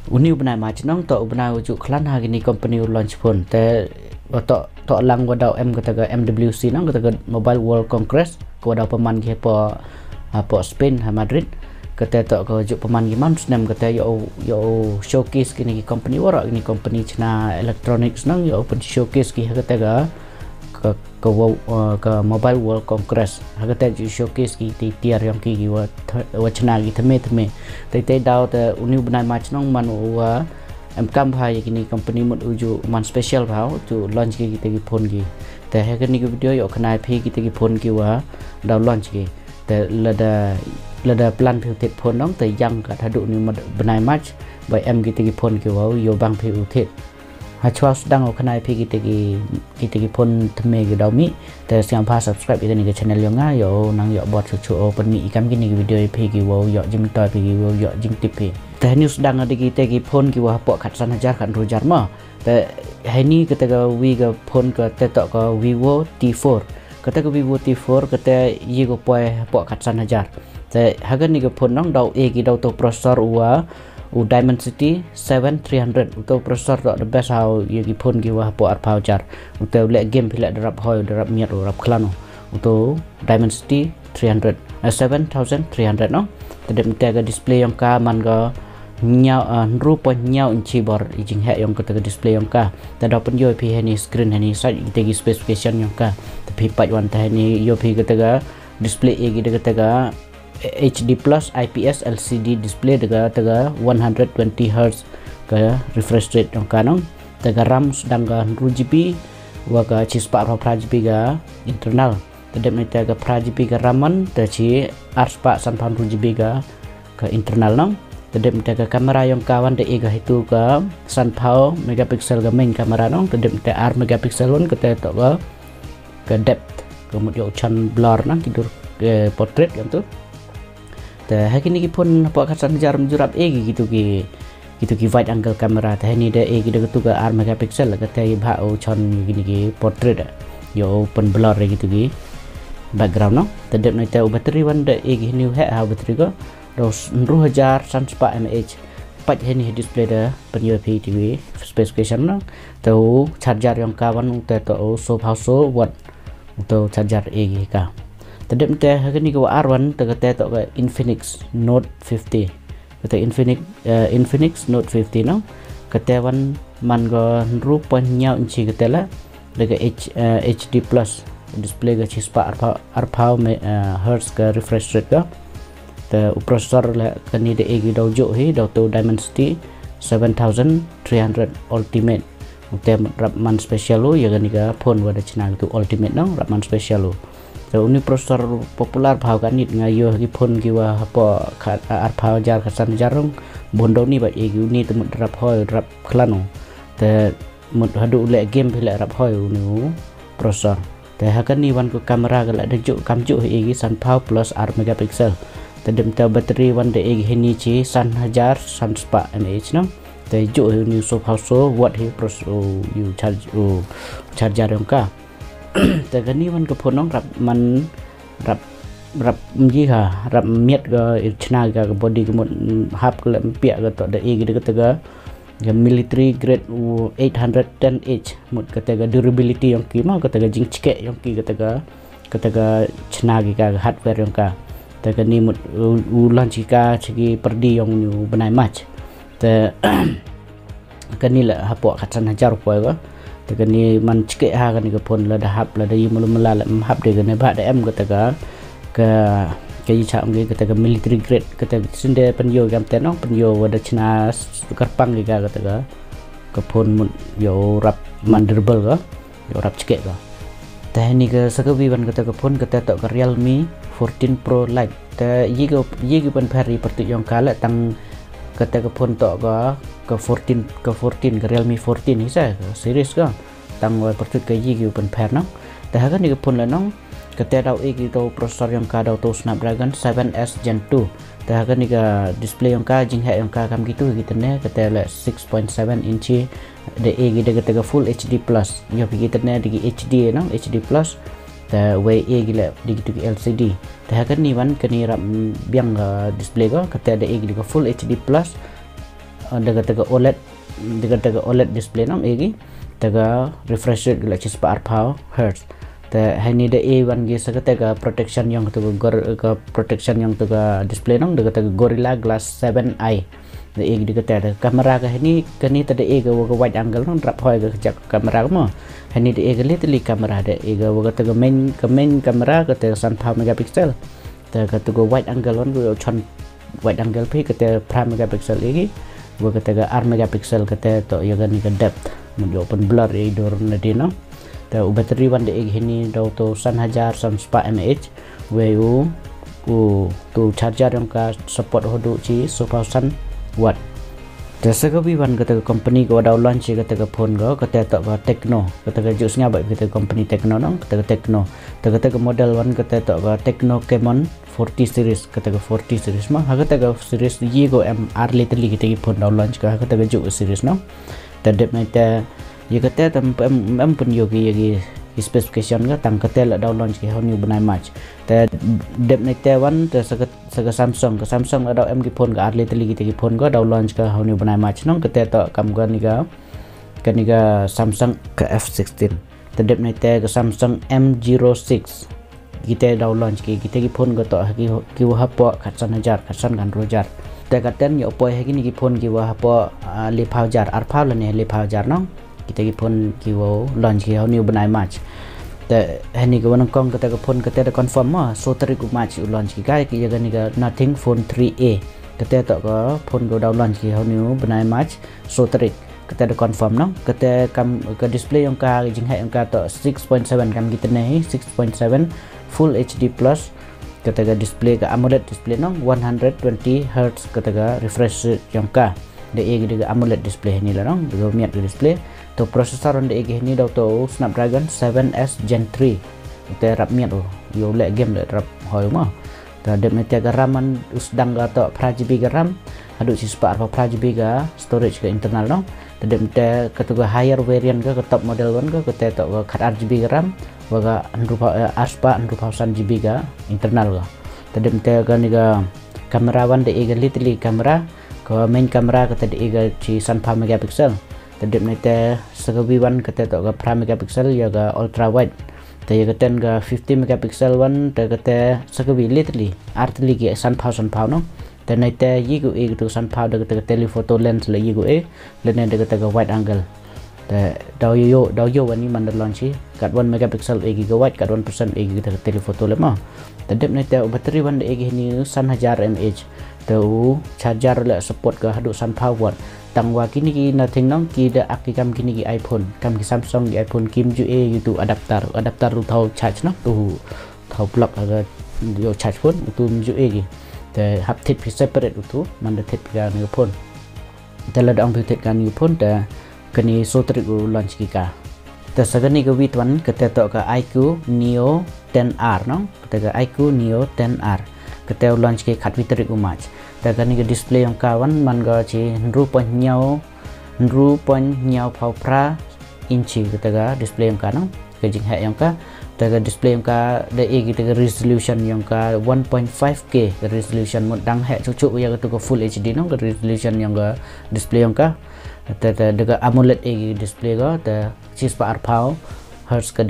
uni benai macam nong to benai ujuk klan hari ni company launch phone te to lang wadau kata ke MWC nong kata ke Mobile World Congress ko wadau peman ke po Spain ha Madrid kata to ko ujuk peman giman senam kata yo showcase kini company warak ni company China Electronics nong yo open showcase ki kata ke Mobile World Congress kata showcase ki tiar yang ki China ki theme te dau te uni benai macam nong man wa kam bhai kini company mut uju man special bhau tu launch ki kita ki phone ki te he kini video yo khnai phi kita ki phone ki wa dau launch ki te lada plan phi tet phone nong te yang ka thadu ni benai match by em kita ki phone ki wa yo bang phi utet ha chwa sedang o khnai phi kita ki phone thme ki dau mi te siang pha subscribe ini ke channel yo nga yo nang yo bot chu open mi ikam kini video phi ki wo yo jim toy phi ki wo yo jing tip phi te news sedang ada kita ki phone ki wa pok khat san hajar kan rojar ma te hai ni kata ka wi ka phone ka te tok ka Vivo T4 kata ka Vivo T4 kata yi ko pok khat san hajar te hagan ni ka phone nong dau ki dau to processor Dimensity 7300 untuk processor the best how you phone ki wa po ar jar untuk le game pila darap hoy darap miat darap klano untuk Dimensity 7300 no tadem tega display yang ka man ga nyau rupa nyau inci bor ijing he yang kata display yang ka tada pun yo pi ni screen ni side tegi specification yang ka tapi pat wan ta ni yo pi kata display e gi kata ga HD plus IPS LCD display dengan 120 Hz ke refresh rate yang kanong dengan RAM sedang ke 2GB waga cispa pra GB ga internal tadem ni tega pra GB ga raman taci arspa sanpan 2GB ga ke internal nong tadem tega kamera yang kawan de ega itu ga sanpau megapixel ga main kamera nong tadem te R megapixel lon kete to ke depth kemudian chan blur nang tidur ke portrait yang tu hari ni pun apa kasan jarum jurap gitu ki wide angle kamera teh ni de gitu tu ke R megapixel ke teh bau chon gini ki portrait yo open blur gitu ki background no tedep ni teh bateri wan de gini he ha bateri ko ros 2100 mAh pat ni display de pen UP TV specification no tu charger yang kawan teh to so pauso watt untuk charger ka tadem teh kini ko R1 tegate to ke Infinix Note 50 kata Infinix Note 50 no ketewan man go rupa nyau inci ketela lega HD plus display ga cispa arpau hertz ke refresh rate ga te processor la kini de egi dau jo hi dau to Dimensity 7300 ultimate ute rap man special lo ya gani ga phone wada china tu ultimate no rap man special lo so ini prosesor popular bhau kan nit ngayo ki phone ki wa apa ar bhau jar kasan jarung bondo ni ba e ni temut rap hoy rap klano te mut hadu le game pila rap hoy nu prosesor te hakan ni wan ku kamera gala dejuk kamjuk e ki san bhau plus R megapixel te dem te bateri wan de e ni chi san hajar san spa mAh no te ju ni so bhau so watt hi prosesor you charger yang kaแต่กันนี้มันก็พนองรับยี่ค่ะรับเมียดก็ชนะกับบอดี้ก็หมดฮับก็เลยเปียก็ต่อได้อีกก็แต่ก็ military grade 810H หมดก็แต่ก็ durability yang ki mahก็แต่ก็จิงชิเกะyang kiก็แต่ก็ชนะกับ hardware yang ka แต่กันนี้หมดulan jika segi perdi yang new benai match แต่กันนี้แหละฮับปอกขัดสันหาจารปอยก็แต่กันนี้มันชิเกะฮากันนี่ก็พนละดาฮับละได้ยิมลมละละฮับเด็กันในบ้านได้ก็แต่ก็ยิ่งชามก็แต่ก็ military grade ก็แต่สินเดปัญโยกันแต่น้องปัญโยวดชนะกระปังก็แต่ก็พนมุนโยรับมันdurableก็โยรับชิเกะก็แต่นี่ก็สักวีวันก็แต่ก็พนก็แต่ต่อกับ Realme 14 Pro Lite แต่ยี่ก็เป็นแพรีปฏิยองกาและตั้งก็แต่ก็พนต่อก็14ก็Realme 14 นี่ใช่series ก็ตั้งไว้ปฏิก็ยี่ก็เป็นแพรน้องแต่หากนี่ก็พนแล้วน้องก็แต่เราอีกตัว processor yang ka dau to Snapdragon 7S Gen 2 แต่หากนี่ก็ display yang ka jing he yang ka kam gitu neก็แต่ละ 6.7 inch de e gituก็แต่ก็ full HD plus ya kita ne di HDน้อง HD plus แต่เวเอกิเลดิกิตุ LCD แต่หากนี่วันกันนี่รับเบียง display ก็แต่ได้เอกิก็ full HD plus daga OLED display nam egi daga refresh rate gula chis pa arpau hertz te hani de A1 gi sagataga protection yang tu protection yang tu display nam daga Gorilla Glass 7i de egi digata kamera ka hani kani tade ega wide angle nam rap hoi ga kamera mo hani de ega litli kamera de ega waga main kamera ka te 3 megapixel te ka tu wide angle on go chon wide angle phi ka te 5 megapixel egi waga te 8 megapixel ka te to yoga ni ka depth mun open blur e dor na dino te battery wan de egi ni do to 1000 mAh we tu charger yang ka support hodu chi 1000 watt te sagawi wan ka company ko daw launch ka phone go ka to ka Tecno ka jus nya ba ka company Tecno no ka Tecno ka model wan ka to ka Tecno Camon 40 series ka 40 series ma ha ka series yi go MR literally kita phone daw launch ka jus series no te dep na te ye ka te pun yogi specification ka tang ka te la daw launch ka new banai match te dep na te wan te saga Samsung ada MG phone ka literally kita phone ko daw launch ka new banai match no ka te to kam ga ni ga Samsung ka F16 te dep na te ka Samsung M06 kita daw launch kita phone ko to ki wa po khatsan hajar khatsan gan rojar te ka ten yo po he ni phone ki wa po le phao jar ar phao la ne le phao jar no kita phone ki wo launch ki new banai match te hani ko wan kong ka phone ka te confirm ma so tari ku match launch ki ga ki ga ni ga Nothing Phone 3A ka te to ka phone go daw launch ki new banai match so tari ka te confirm no ka te kam ka display yang ka jing hai yang ka to 6.7 kam kita nei 6.7 full HD plus kataga display ka AMOLED display no 120 Hz kataga refresh rate yang ka de egi de AMOLED display ni la no do miat display to processor on de egi ni do to Snapdragon 7S Gen 3 te rap miat yo le game le rap hoi ma ta de metia ga RAM usdang ga to 4GB ga RAM adu si spa 4GB ga storage ga internal no de metia kataga higher variant ga top model one ga te to 4GB ga RAM waga aspa 1000GB ga internal ga tadem te ga ni ga kamera wan de ega litli kamera ko main kamera ka tadi ega chi 3 megapixel tadem ne te sagawi wan ka te to ga 5 megapixel ya ga ultra wide te ga ten ga 50 megapixel wan te ga te sagawi litli artli ki 1000 no te ne te yi go e to 1000 de ga telephoto lens le yi go e le ne de ga wide angle daw yo wani man launch kat 1 megapixel 8 gigawatt kat 1% 8 gigawatt telephoto le ma tadep ne te battery wan de ni 1000 mAh te charger le support ka hadu 1000 watt tangwa kini ki Nothing nong ki da akikam kini ki iPhone kam ki Samsung ki iPhone kim ju e itu adapter tu thau charge no tu thau plug aga yo charge phone tu ju e ki te hap thit pi separate tu man de thit ga ni phone te la dong pi thit ga ni phone te kani so trik launch kita tasagani ke witwan kete to ka iQ Neo 10R no kete ka iQ Neo 10R kete launch ke khat vitrik match ta kani ke display yang kawan man ga chi ru pon nyau phau pra inchi kete ka display yang ka no ke jing ha yang ka ta ka display yang ka de e kete resolution yang ka 1.5K resolution mun dang ha cucuk ya to full HD no resolution yang ga display yang ka daga AMOLED egi display ga ta chis pa arpau hertz ka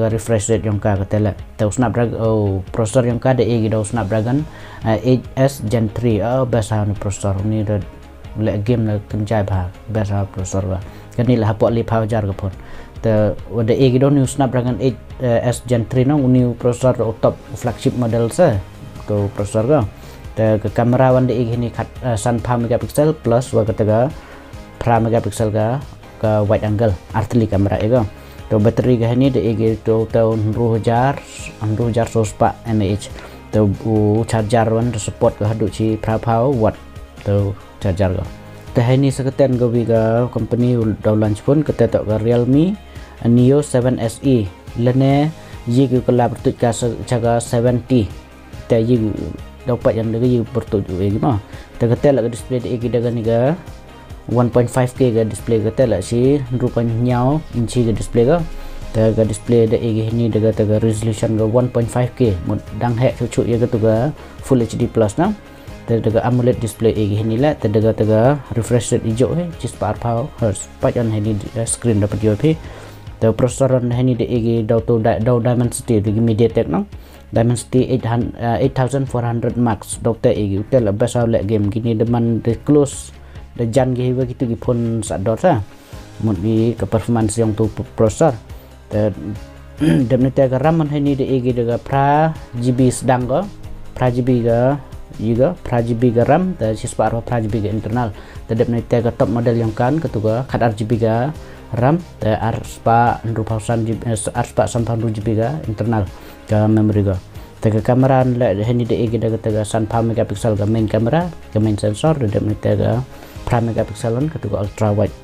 refresh rate yang ka tela ta Snapdragon processor yang ka de egi do Snapdragon 8S Gen 3 bahasa ni processor ni le game na kenjai ba bahasa processor ba kani la hapo li power jar ga pon ta de egi do new Snapdragon 8S Gen 3 no new processor top flagship model sa to processor ga ta kamera wan de egi ni khat 3 megapixel plus wa kataga 5 megapixel ka wide angle artli kamera ega to battery ga ni de ege to rujar so spa mAh to charger wan support ka hadu chi prapau watt to charger ga te ni saketen go wi ga company do launch phone ka te to ga Realme Neo 7 SE lene yi ku kala bertut ka jaga 70 te yi dapat yang de yi bertut egi ma te ka te la display de egi daga ni ga 1.5K ga display ga tela si rupanya inci ga display ga ta display da ege ni daga resolution ga 1.5K dang he cucu ya ga tu ga full HD plus na daga AMOLED display ini lah daga refresh rate hijau cis par power hertz pajan ini screen dapat UP the prosesoran ini de dauto Dimensity de MediaTek no Dimensity 8400 Max dokter utel best outlet game gini deman de close de jan ge begitu gi phone sadot sa mun di ke performance yang tu prosesor dan MediaTek RAM ini de daga pra GB sedang go pra GB ga juga pra GB ga RAM dan cis par pra GB ga internal terhadap MediaTek top model yang kan ketuga kat RGB ga RAM dan ARSPA 100GB ga internal ke memory ga tega kamera ini de daga tega 3 megapiksel ga main kamera ke main sensor dan MediaTek ga pra megapiksel ketuga ultra wide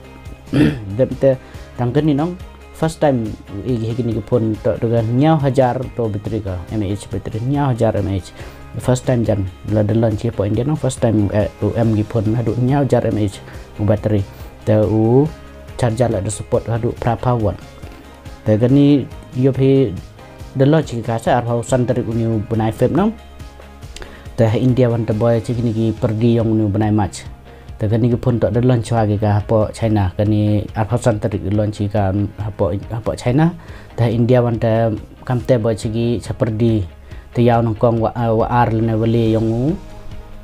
dan tangkan ni nong first time gini pun dengan nyau hajar to bateri ka mAh bateri nyau hajar mAh first time jan la dalan chi point dia no first time UM gi pun hadu nyau hajar mAh bateri te charger la ada support hadu berapa watt te gani yo phi dalan chi ka sa arhau santri uni benai feb no te India wan te boy chi gini gi perdi yang uni benai matchแต่กันนี้ก็พ้นต่อด้านชาวกิกาพอไชน่ากันนี้อาร์พัสันตริกด้านชิกาพอไชน่าแต่อินเดียวันแต่คำเตบชิกิเฉพาะดีที่ยาวนองกองว่าอาร์เลนเวลียง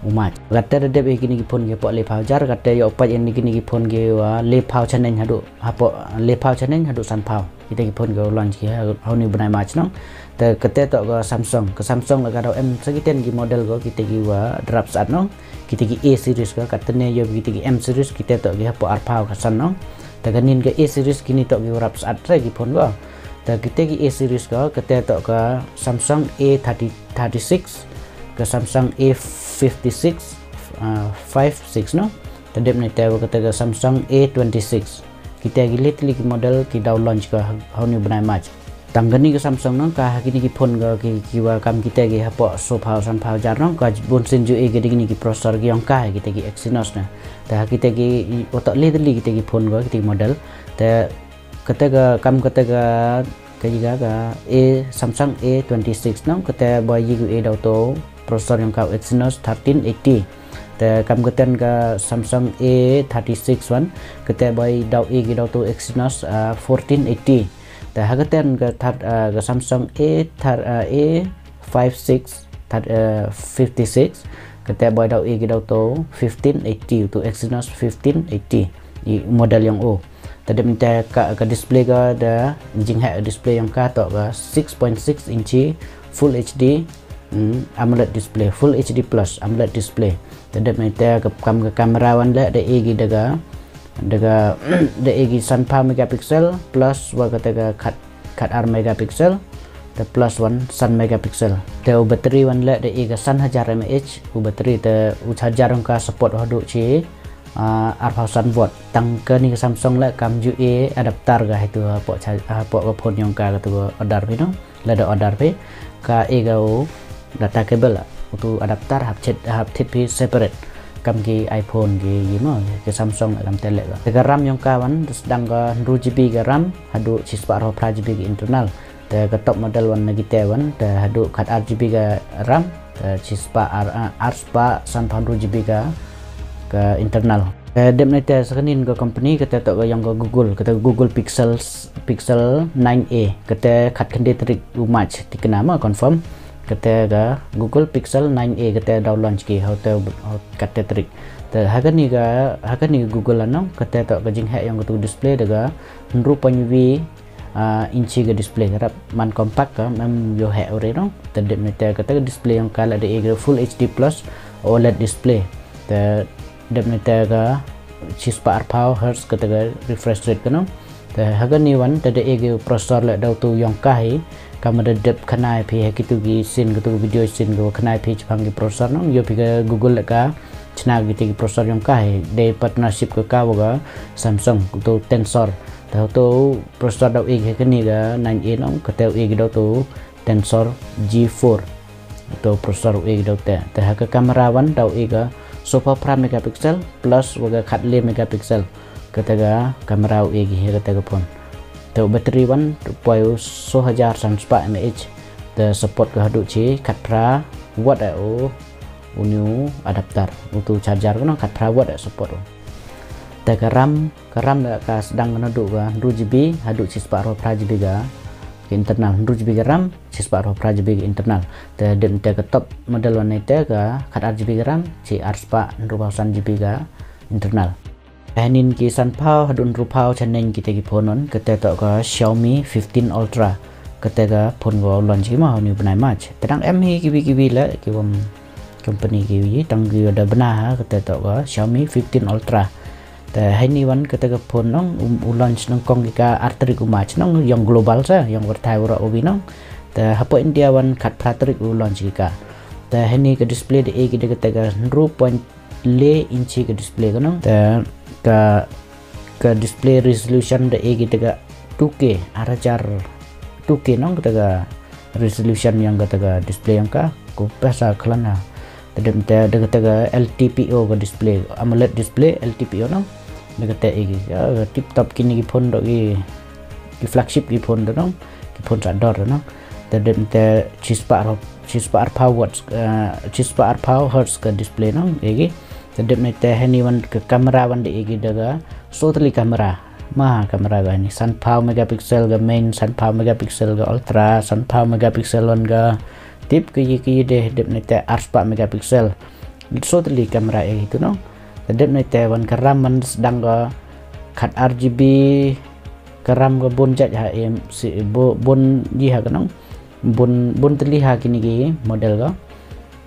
อุมากัตเตอร์เดบกินกิพ้นเกี่ยวกับเลพาวจาร์กัตเตอร์ยอปัจจัยกินกิพ้นเกี่ยวกับเลพาวชนิดฮัดูพอเลพาวชนิดฮัดูสันพาวkitaกิพ้นเกี่ยวกับลอนชิเขานี่บุญนายมาชน้องแต่กัตเตอร์ต่อกับSamsungแล้วก็เราsekianกี่โมเดลก็kitaว่าdrop saatน้องkita A series ka katanya yo kita M series kita tok gi hapo arpau kasan no ta kanin ke A series kini tok gi rap sat ra gi phone go ta kita gi A series ka kita tok ka Samsung A36 ke Samsung A56 56 no ta dem ni ta kata ka Samsung A26 kita gi lately model ki down launch ka hauni banai match tanggani ke Samsung nang ka kini ki phone ga ki wa kam kita gi hapo so phao san phao jar nang ka bon sin ju e gi ding ni ki processor gi yang ka kita gi Exynos na ta kita gi otak lately kita gi phone ga kita model ta kata ga kam kata ga Samsung A26 nang kata boy gi e dauto processor yang ka Exynos 1380 ta kam kata ga Samsung A36 one kata boy dau e gi dauto Exynos 1480 แต่หากเต้นกับ Samsung A56 56 ก็แต่บอยดาวอีกดาวโต1580 ตัว Exynos 1580 อีmodel yang Oแต่เดี๋ยวมันจะกับ display ก็เดี๋ยวจริงๆ display yang ก็ต่อกับ 6.6 inch Full HD AMOLED display Full HD Plus AMOLED display แต่เดี๋ยวมันจะกับkameraวันละได้อีกdaga da egi sanpa megapixel plus wa kata kat ar megapixel the plus 1 sun megapixel the battery wan la da ega san hajar mAh battery the hajar ka support hadu chi ar san watt tang ke ni Samsung la kam ju e adapter ga itu po phone yang ka tu order pe no la da order pe ka ega data cable tu adapter hab tip separate kam ki iPhone ki gimo ke Samsung kam telek ga RAM yang kawan sedang ga 2GB ga RAM hadu cis par pra GB ga internal te ke top model wan negite wan te hadu kat RGB ga RAM te cis par ARSPA 2GB ga internal dem ni te sekenin ga company kata tok ga yang ga Google Pixel 9a kata kat kendetrik umach dikenama confirm kata ga Google Pixel 9a kata down launch ki hotel kata trick te harga ni Google ano kata tok ga jing yang tu display daga 2.5 inci ga display harap man compact ka mem yo he ore no te dem ni te kata display yang kala de Full HD Plus OLED display te dem ni te ga cis par power hertz kata ga refresh rate ka no te harga ni wan te de processor la dau tu yang kai kamera depth kanai phi kitu gi sin gitu video sin go kanai phi chang gi processor no yo phi Google ka chna gi ti processor yang kai de partnership ka ga Samsung tu Tensor ta tu processor dau e ke ni ga 9a no ka te e gi dau tu Tensor G4 tu processor e gi dau te ha ka kamera wan dau e ga super prime megapixel plus wa ga khat le megapixel ka te ga kamera e gi ka te ga phone te battery wan poyo 1000 mAh the support ka hadu chi kat pra watt new adapter untuk charger kan kat perawat support te karam da ka sedang nadu ga 2GB hadu 4GB ga internal 2GB RAM 4GB internal te den te top model wan te ga kat RGB RAM R4GB ga internal Hanin ki sanpau hadun rupau chanen kita ki phonon kete to ka Xiaomi 15 Ultra kete ka phone go launch ki ma ni banai match tadang em hi ki la ki bom company ki tang ki ada bena kete to ka Xiaomi 15 Ultra te hani wan kete ka phone nong launch nong kong ka artrik match nong yang global sa yang bertai ura obi nong te hapo India wan kat pratrik launch ki ka te hani ka display de ki de kete ka 0.5 inci ke display kan te ke display resolution de kita ga 2K arajar 2K nong kita ga resolution yang kita ga display yang ka ko pesa kelana tadem te de kita ga LTPO ga display AMOLED display LTPO nong de kita tip top kini ki phone do ki flagship ki phone do nong ki phone sador nong tadem te chispa power hertz ka display nong ki tadem ne te hani wan ke kamera wan de igi daga totally kamera kamera ga ni sanpau megapixel ga main sanpau megapixel ga ultra sanpau megapixel wan ga tip ki de dep ne te r4 megapixel totally kamera itu no tadem ne te wan karam man sedang ga kat RGB karam ga bon jat ha si bon ji ha kanong bon terlihat kini gi model ga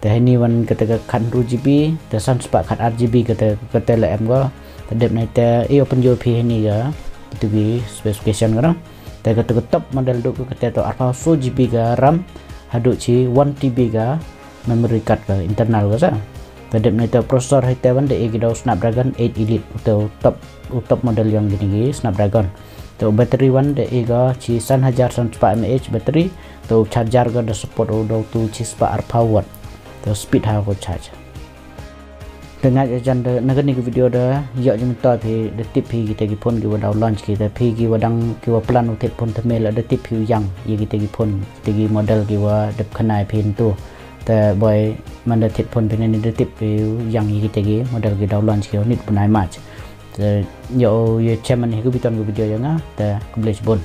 ini wan ketika kan 2GB tesan sepak kat RGB kata LM go tadep nai te open UP ini ga itu gi specification kan te kata top model duk kata to arpa 4GB ga RAM hadu ci 1TB ga memory card ga internal ga sa tadep nai te prosesor hai te wan de gi do Snapdragon 8 Elite atau top model yang gini gi Snapdragon to battery wan de ga ci 1100 mAh battery to charger ga da support do tu ci spa power to speed how ko charge dengan ajan de naga ni video da yo jum to phi de tip phi kita ki phone ki wa launch kita phi ki wadang ki wa plan utet phone thamel de tip phi yang ye kita ki phone kita ki model ki wa dep khanai phin tu te boy man de tip phone phin ni de tip phi yang ye kita ki model ki launch ki nit punai match te yo ye chairman hi ku biton video yang te kumlech bon